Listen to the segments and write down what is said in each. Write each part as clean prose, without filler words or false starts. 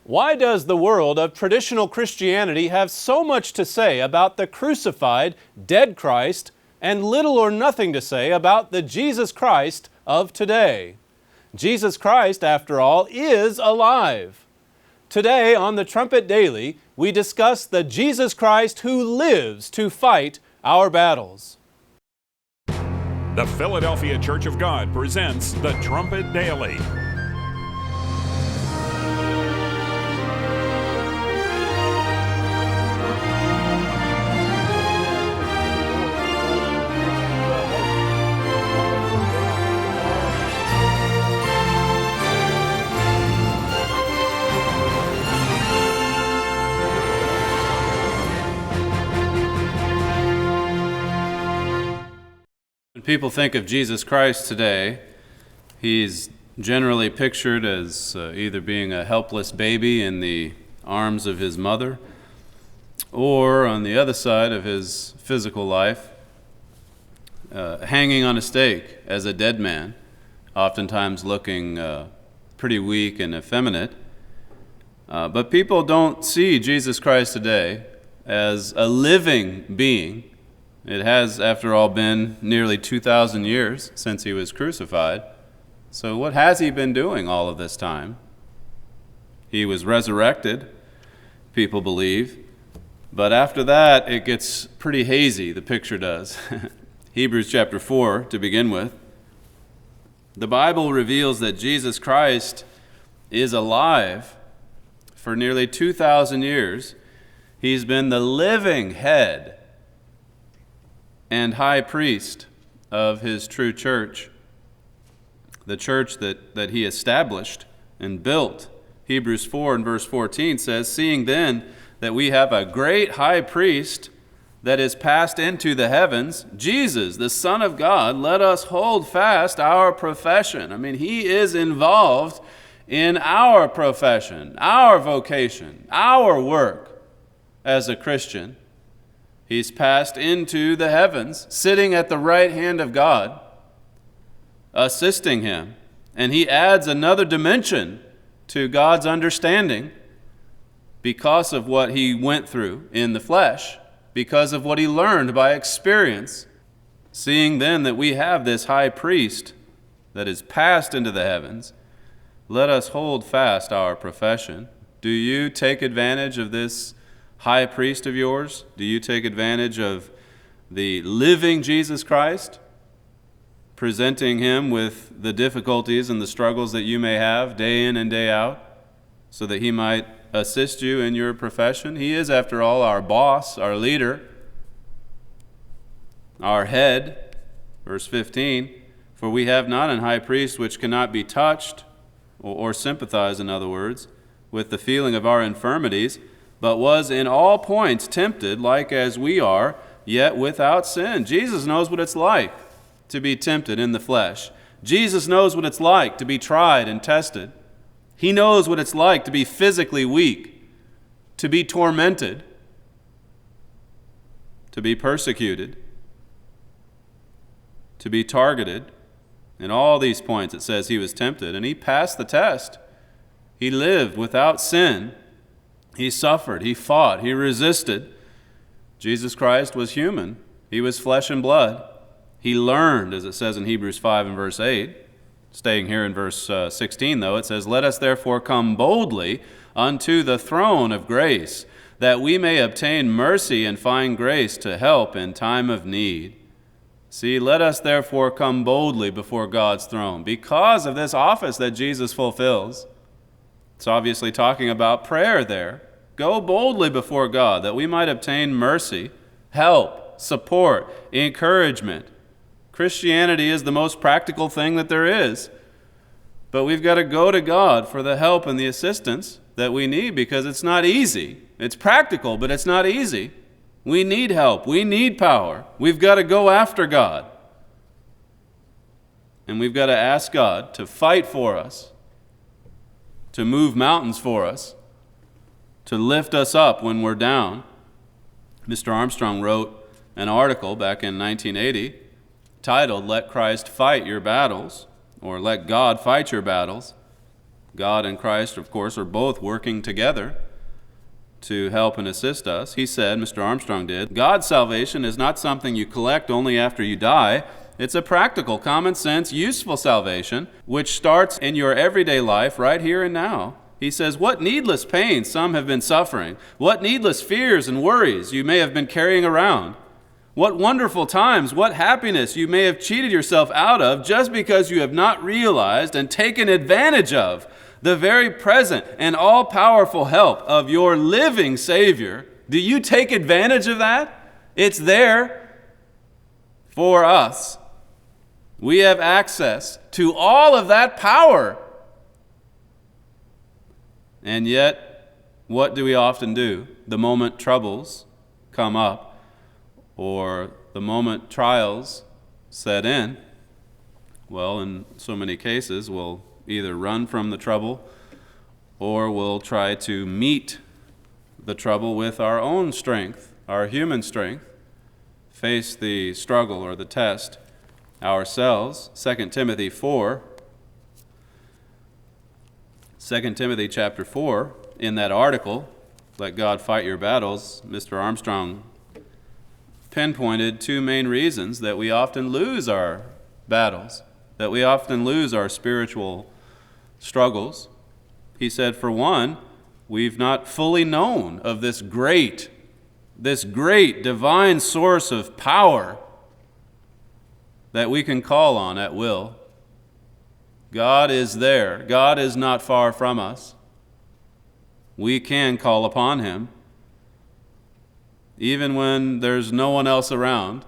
Why does the world of traditional Christianity have so much to say about the crucified, dead Christ, and little or nothing to say about the Jesus Christ of today? Jesus Christ, after all, is alive. Today on the Trumpet Daily, we discuss the Jesus Christ who lives to fight our battles. The Philadelphia Church of God presents the Trumpet Daily. When people think of Jesus Christ today, he's generally pictured as either being a helpless baby in the arms of his mother, or on the other side of his physical life, hanging on a stake as a dead man, oftentimes looking pretty weak and effeminate. But people don't see Jesus Christ today as a living being. It has, after all, been nearly 2,000 years since he was crucified. So what has he been doing all of this time? He was resurrected, people believe. But after that, it gets pretty hazy, the picture does. Hebrews chapter 4, to begin with. The Bible reveals that Jesus Christ is alive. For nearly 2,000 years, he's been the living head and high priest of his true church, the church that he established and built. Hebrews 4 and verse 14 says, "Seeing then that we have a great high priest that is passed into the heavens, Jesus, the Son of God, let us hold fast our profession." I mean, he is involved in our profession, our vocation, our work as a Christian. He's passed into the heavens, sitting at the right hand of God, assisting him. And he adds another dimension to God's understanding because of what he went through in the flesh, because of what he learned by experience. Seeing then that we have this high priest that is passed into the heavens, let us hold fast our profession. Do you take advantage of this high priest of yours? Do you take advantage of the living Jesus Christ, presenting him with the difficulties and the struggles that you may have day in and day out, so that he might assist you in your profession? He is, after all, our boss, our leader, our head. Verse 15, "For we have not an high priest which cannot be touched," or sympathize, in other words, "with the feeling of our infirmities, but was in all points tempted like as we are, yet without sin." Jesus knows what it's like to be tempted in the flesh. Jesus knows what it's like to be tried and tested. He knows what it's like to be physically weak, to be tormented, to be persecuted, to be targeted. In all these points it says he was tempted, and he passed the test. He lived without sin. He suffered, he fought, he resisted. Jesus Christ was human. He was flesh and blood. He learned, as it says in Hebrews 5 and verse 8. Staying here in verse 16, though, it says, "Let us therefore come boldly unto the throne of grace, that we may obtain mercy and find grace to help in time of need." See, let us therefore come boldly before God's throne because of this office that Jesus fulfills. It's obviously talking about prayer there. Go boldly before God that we might obtain mercy, help, support, encouragement. Christianity is the most practical thing that there is. But we've got to go to God for the help and the assistance that we need, because it's not easy. It's practical, but it's not easy. We need help. We need power. We've got to go after God. And we've got to ask God to fight for us, to move mountains for us, to lift us up when we're down. Mr. Armstrong wrote an article back in 1980 titled, "Let Christ Fight Your Battles," or "Let God Fight Your Battles." God and Christ, of course, are both working together to help and assist us. He said, Mr. Armstrong did, God's salvation is not something you collect only after you die. It's a practical, common sense, useful salvation, which starts in your everyday life right here and now. He says, what needless pain some have been suffering, what needless fears and worries you may have been carrying around, what wonderful times, what happiness you may have cheated yourself out of just because you have not realized and taken advantage of the very present and all-powerful help of your living Savior. Do you take advantage of that? It's there for us. We have access to all of that power. And yet, what do we often do? The moment troubles come up, or the moment trials set in, well, in so many cases, we'll either run from the trouble or we'll try to meet the trouble with our own strength, our human strength, face the struggle or the test ourselves. 2 Timothy 4, 2 Timothy chapter 4, in that article, Let God Fight Your Battles, Mr. Armstrong pinpointed two main reasons that we often lose our battles, that we often lose our spiritual struggles. He said, for one, we've not fully known of this great divine source of power that we can call on at will. God is there. God is not far from us. We can call upon Him, even when there's no one else around.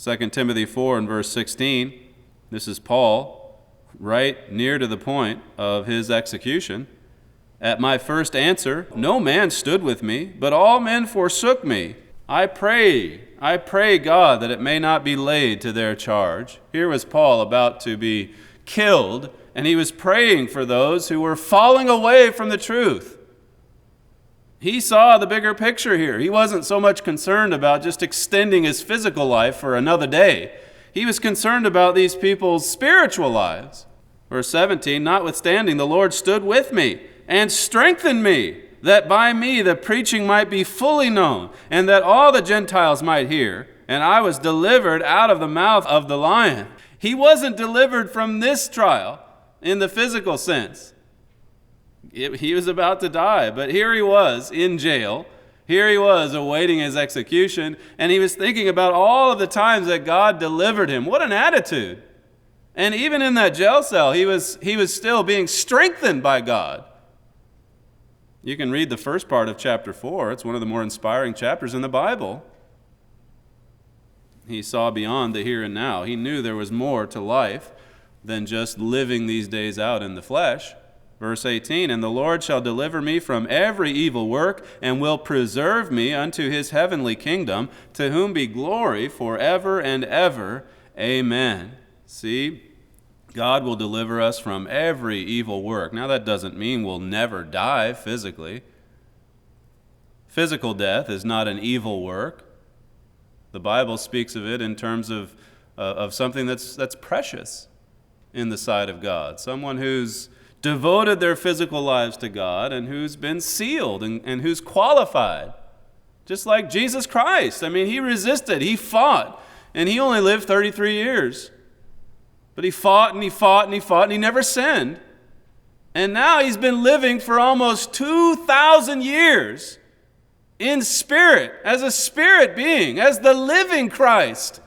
2 Timothy 4 and verse 16, this is Paul, right near to the point of his execution. At my first answer, no man stood with me, but all men forsook me. I pray God that it may not be laid to their charge. Here was Paul about to be killed, and he was praying for those who were falling away from the truth. He saw the bigger picture here. He wasn't so much concerned about just extending his physical life for another day. He was concerned about these people's spiritual lives. Verse 17, notwithstanding, the Lord stood with me and strengthened me, that by me the preaching might be fully known, and that all the Gentiles might hear. And I was delivered out of the mouth of the lion. He wasn't delivered from this trial in the physical sense. He was about to die, but here he was in jail. Here he was awaiting his execution, and he was thinking about all of the times that God delivered him. What an attitude. And even in that jail cell, he was still being strengthened by God. You can read the first part of chapter 4. It's one of the more inspiring chapters in the Bible. He saw beyond the here and now. He knew there was more to life than just living these days out in the flesh. Verse 18, and the Lord shall deliver me from every evil work, and will preserve me unto his heavenly kingdom, to whom be glory forever and ever. Amen. See, God will deliver us from every evil work. Now that doesn't mean we'll never die physically. Physical death is not an evil work. The Bible speaks of it in terms of something that's precious in the sight of God. Someone who's devoted their physical lives to God and who's been sealed and who's qualified. Just like Jesus Christ. I mean, he resisted, he fought, and he only lived 33 years. But he fought and he fought and he fought and he never sinned. And now he's been living for almost 2,000 years in spirit, as a spirit being, as the living Christ,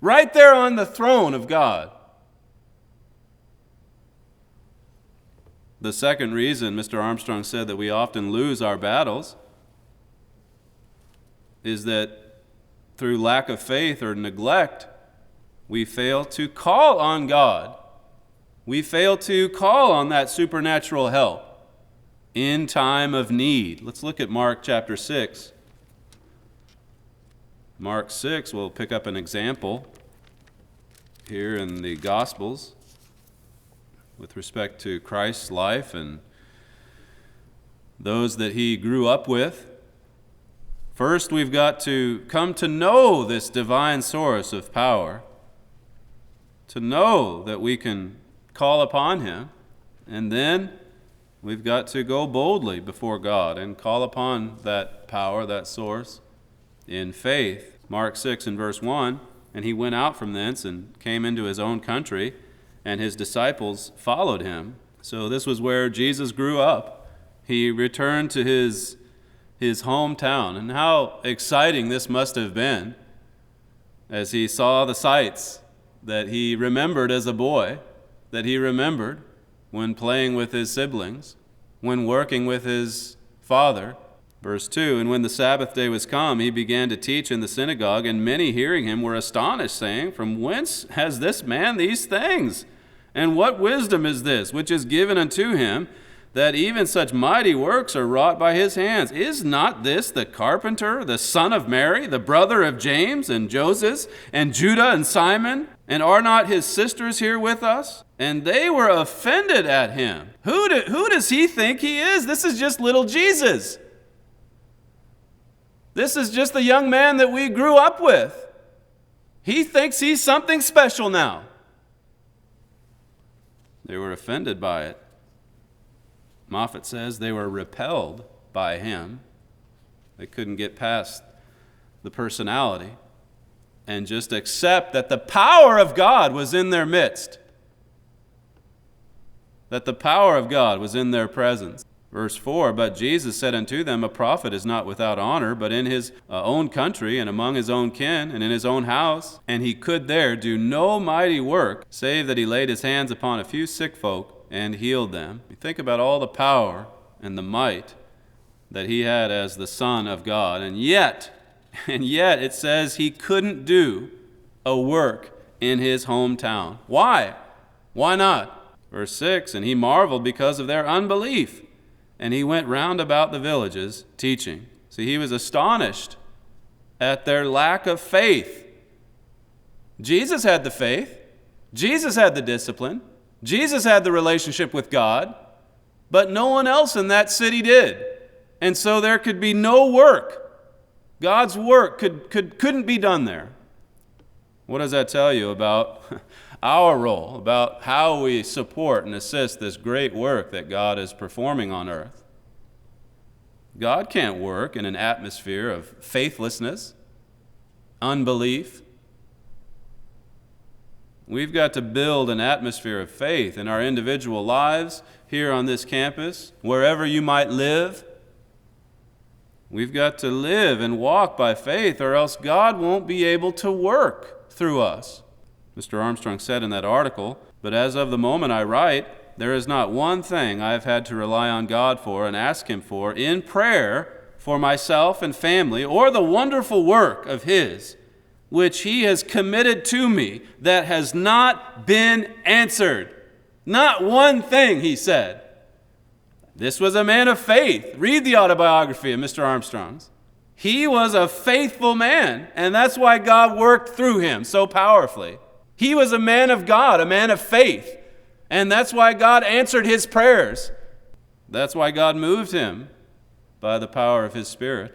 right there on the throne of God. The second reason Mr. Armstrong said that we often lose our battles is that through lack of faith or neglect, we fail to call on God. We fail to call on that supernatural help in time of need. Let's look at Mark chapter 6. Mark 6, we'll pick up an example here in the Gospels with respect to Christ's life and those that he grew up with. First, we've got to come to know this divine source of power, to know that we can call upon him And then we've got to go boldly before God and call upon that power, that source, in faith. Mark 6 and verse 1, and he went out from thence and came into his own country, and his disciples followed him. So this was where Jesus grew up. He returned to his hometown. And how exciting this must have been as he saw the sights that he remembered as a boy, that he remembered when playing with his siblings, when working with his father. Verse 2, and when the Sabbath day was come, he began to teach in the synagogue, and many hearing him were astonished, saying, From whence has this man these things? And what wisdom is this, which is given unto him, that even such mighty works are wrought by his hands? Is not this the carpenter, the son of Mary, the brother of James and Joses, and Judah and Simon? And are not his sisters here with us? And they were offended at him. Who does he think he is? This is just little Jesus. This is just the young man that we grew up with. He thinks he's something special now. They were offended by it. Moffat says they were repelled by him. They couldn't get past the personality and just accept that the power of God was in their midst, that the power of God was in their presence. Verse 4, but Jesus said unto them, a prophet is not without honor, but in his own country and among his own kin and in his own house. And he could there do no mighty work, save that he laid his hands upon a few sick folk and healed them. You think about all the power and the might that he had as the Son of God, and yet it says he couldn't do a work in his hometown. Why? Why not? Verse 6, and he marveled because of their unbelief. And he went round about the villages teaching. See, he was astonished at their lack of faith. Jesus had the faith. Jesus had the discipline. Jesus had the relationship with God. But no one else in that city did. And so there could be no work. God's work couldn't be done there. What does that tell you about our role, about how we support and assist this great work that God is performing on earth? God can't work in an atmosphere of faithlessness, unbelief. We've got to build an atmosphere of faith in our individual lives, here on this campus, wherever you might live. We've got to live and walk by faith, or else God won't be able to work through us. Mr. Armstrong said in that article, but as of the moment I write, there is not one thing I have had to rely on God for and ask him for in prayer for myself and family, or the wonderful work of his, which he has committed to me, that has not been answered. Not one thing, he said. This was a man of faith. Read the autobiography of Mr. Armstrong's. He was a faithful man, and that's why God worked through him so powerfully. He was a man of God, a man of faith, and that's why God answered his prayers. That's why God moved him by the power of his Spirit.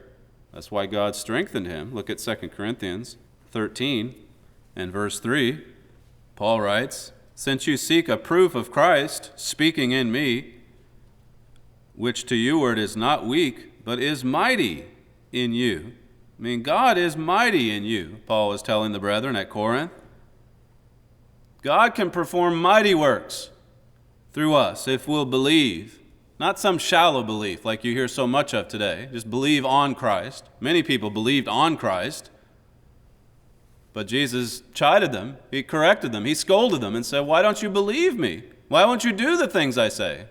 That's why God strengthened him. Look at 2 Corinthians 13 and verse 3. Paul writes, since you seek a proof of Christ speaking in me, which to you is not weak, but is mighty in you. I mean, God is mighty in you, Paul was telling the brethren at Corinth. God can perform mighty works through us if we'll believe. Not some shallow belief like you hear so much of today. Just believe on Christ. Many people believed on Christ. But Jesus chided them. He corrected them. He scolded them and said, why don't you believe me? Why won't you do the things I say?